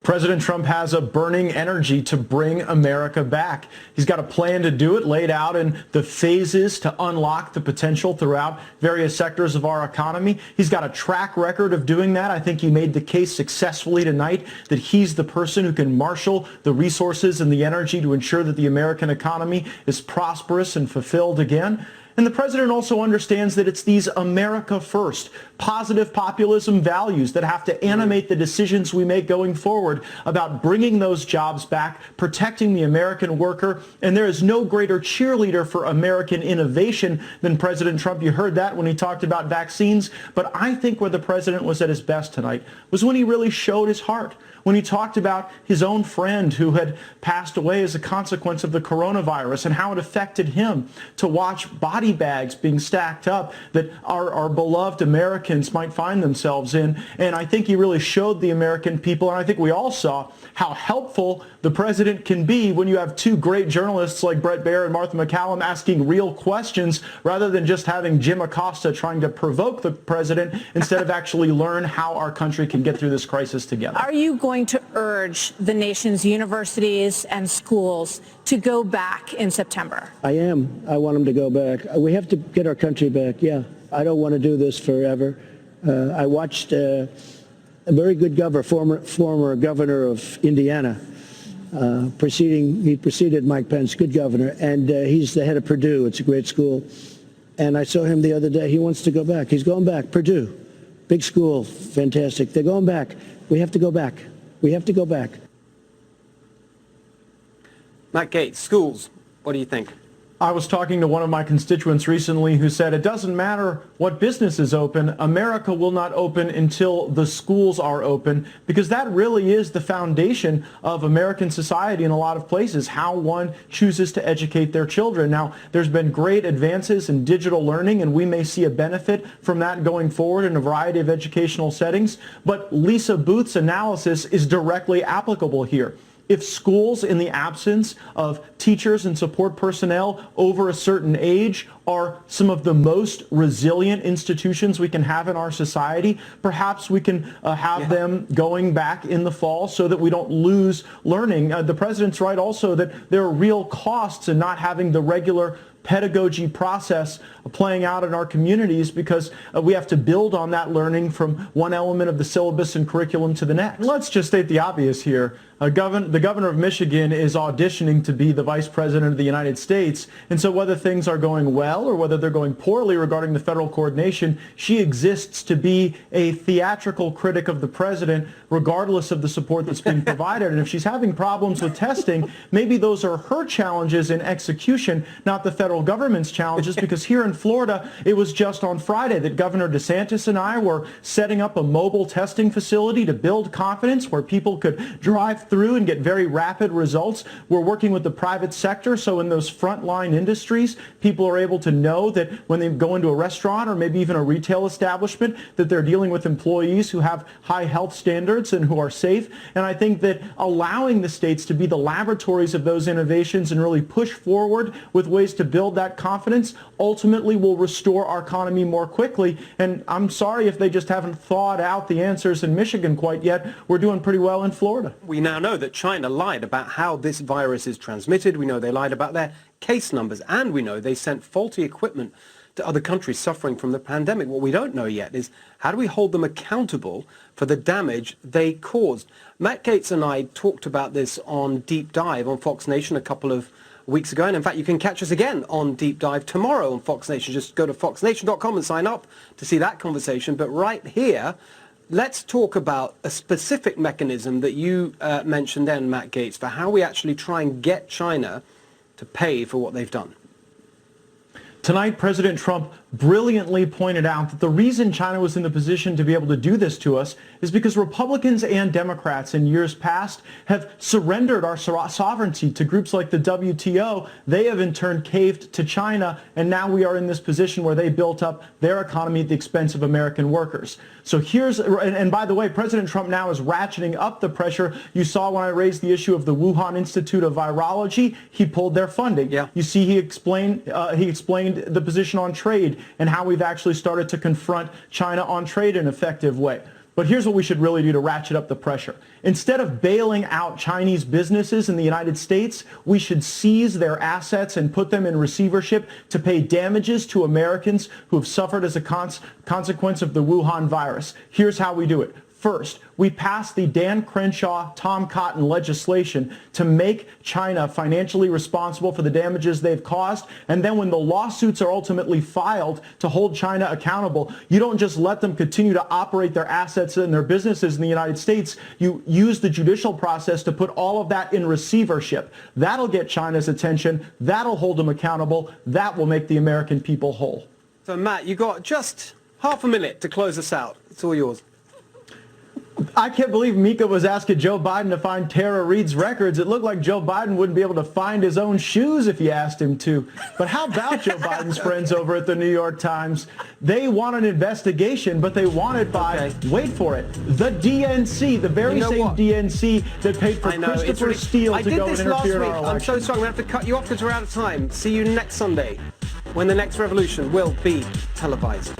President Trump has a burning energy to bring America back. He's got a plan to do it laid out in the phases to unlock the potential throughout various sectors of our economy. He's got a track record of doing that. I think he made the case successfully tonight that he's the person who can marshal the resources and the energy to ensure that the American economy is prosperous and fulfilled again. And the president also understands that it's these America first, positive populism values that have to animate the decisions we make going forward about bringing those jobs back, protecting the American worker. And there is no greater cheerleader for American innovation than President Trump. You heard that when he talked about vaccines. But I think where the president was at his best tonight was when he really showed his heart, when he talked about his own friend who had passed away as a consequence of the coronavirus and how it affected him, to watch body bags being stacked up that our beloved Americans might find themselves in. And I think he really showed the American people, and I think we all saw how helpful the president can be when you have two great journalists like Bret Baier and Martha MacCallum asking real questions rather than just having Jim Acosta trying to provoke the president instead of actually learn how our country can get through this crisis together. Are you going to urge the nation's universities and schools to go back in September? I am. I want them to go back. We have to get our country back, yeah. I don't want to do this forever. I watched a very good governor, former governor of Indiana, he preceded Mike Pence, good governor, and he's the head of Purdue. It's a great school. And I saw him the other day. He wants to go back. He's going back. Purdue, big school, fantastic. They're going back. We have to go back. We have to go back. Matt Gaetz, schools, what do you think? I was talking to one of my constituents recently who said it doesn't matter what business is open, America will not open until the schools are open, because that really is the foundation of American society in a lot of places, how one chooses to educate their children. Now, there's been great advances in digital learning, and we may see a benefit from that going forward in a variety of educational settings, but Lisa Booth's analysis is directly applicable here. If schools, in the absence of teachers and support personnel over a certain age, are some of the most resilient institutions we can have in our society, perhaps we can have them going back in the fall so that we don't lose learning. The president's right also that there are real costs in not having the regular pedagogy process playing out in our communities, because we have to build on that learning from one element of the syllabus and curriculum to the next. Let's just state the obvious here. The governor of Michigan is auditioning to be the vice president of the United States, and so whether things are going well or whether they're going poorly regarding the federal coordination, she exists to be a theatrical critic of the president regardless of the support that's being provided. And if she's having problems with testing, maybe those are her challenges in execution, not the federal government's challenges, because here in Florida, it was just on Friday that Governor DeSantis and I were setting up a mobile testing facility to build confidence where people could drive through and get very rapid results. We're working with the private sector, so in those frontline industries, people are able to know that when they go into a restaurant or maybe even a retail establishment, that they're dealing with employees who have high health standards and who are safe. And I think that allowing the states to be the laboratories of those innovations and really push forward with ways to build that confidence ultimately will restore our economy more quickly. And I'm sorry if they just haven't thawed out the answers in Michigan quite yet. We're doing pretty well in Florida. We now know that China lied about how this virus is transmitted. We know they lied about their case numbers, and we know they sent faulty equipment to other countries suffering from the pandemic. What we don't know yet is how do we hold them accountable for the damage they caused? Matt Gaetz and I talked about this on Deep Dive on Fox Nation a couple of weeks ago, and in fact you can catch us again on Deep Dive tomorrow on Fox Nation. Just go to foxnation.com and sign up to see that conversation. But right here, let's talk about a specific mechanism that you mentioned then, Matt Gaetz, for how we actually try and get China to pay for what they've done. Tonight, President Trump brilliantly pointed out that the reason China was in the position to be able to do this to us is because Republicans and Democrats in years past have surrendered our sovereignty to groups like the WTO. They have in turn caved to China, and now we are in this position where they built up their economy at the expense of American workers. So and by the way, President Trump now is ratcheting up the pressure. You saw when I raised the issue of the Wuhan Institute of Virology, he pulled their funding. Yeah. You see, he explained the position on trade and how we've actually started to confront China on trade in an effective way. But here's what we should really do to ratchet up the pressure. Instead of bailing out Chinese businesses in the United States, we should seize their assets and put them in receivership to pay damages to Americans who have suffered as a consequence of the Wuhan virus. Here's how we do it. First, we passed the Dan Crenshaw, Tom Cotton legislation to make China financially responsible for the damages they've caused. And then when the lawsuits are ultimately filed to hold China accountable, you don't just let them continue to operate their assets and their businesses in the United States. You use the judicial process to put all of that in receivership. That'll get China's attention. That'll hold them accountable. That will make the American people whole. So, Matt, you got just half a minute to close us out. It's all yours. I can't believe Mika was asking Joe Biden to find Tara Reade's records. It looked like Joe Biden wouldn't be able to find his own shoes if you asked him to. But how about Joe Biden's friends over at the New York Times? They want an investigation, but they want it by, wait for it, the DNC, the very same DNC that paid for Christopher Steele to go and interfere in our election. I'm so sorry, I'm going to have to cut you off because we're out of time. See you next Sunday when the next revolution will be televised.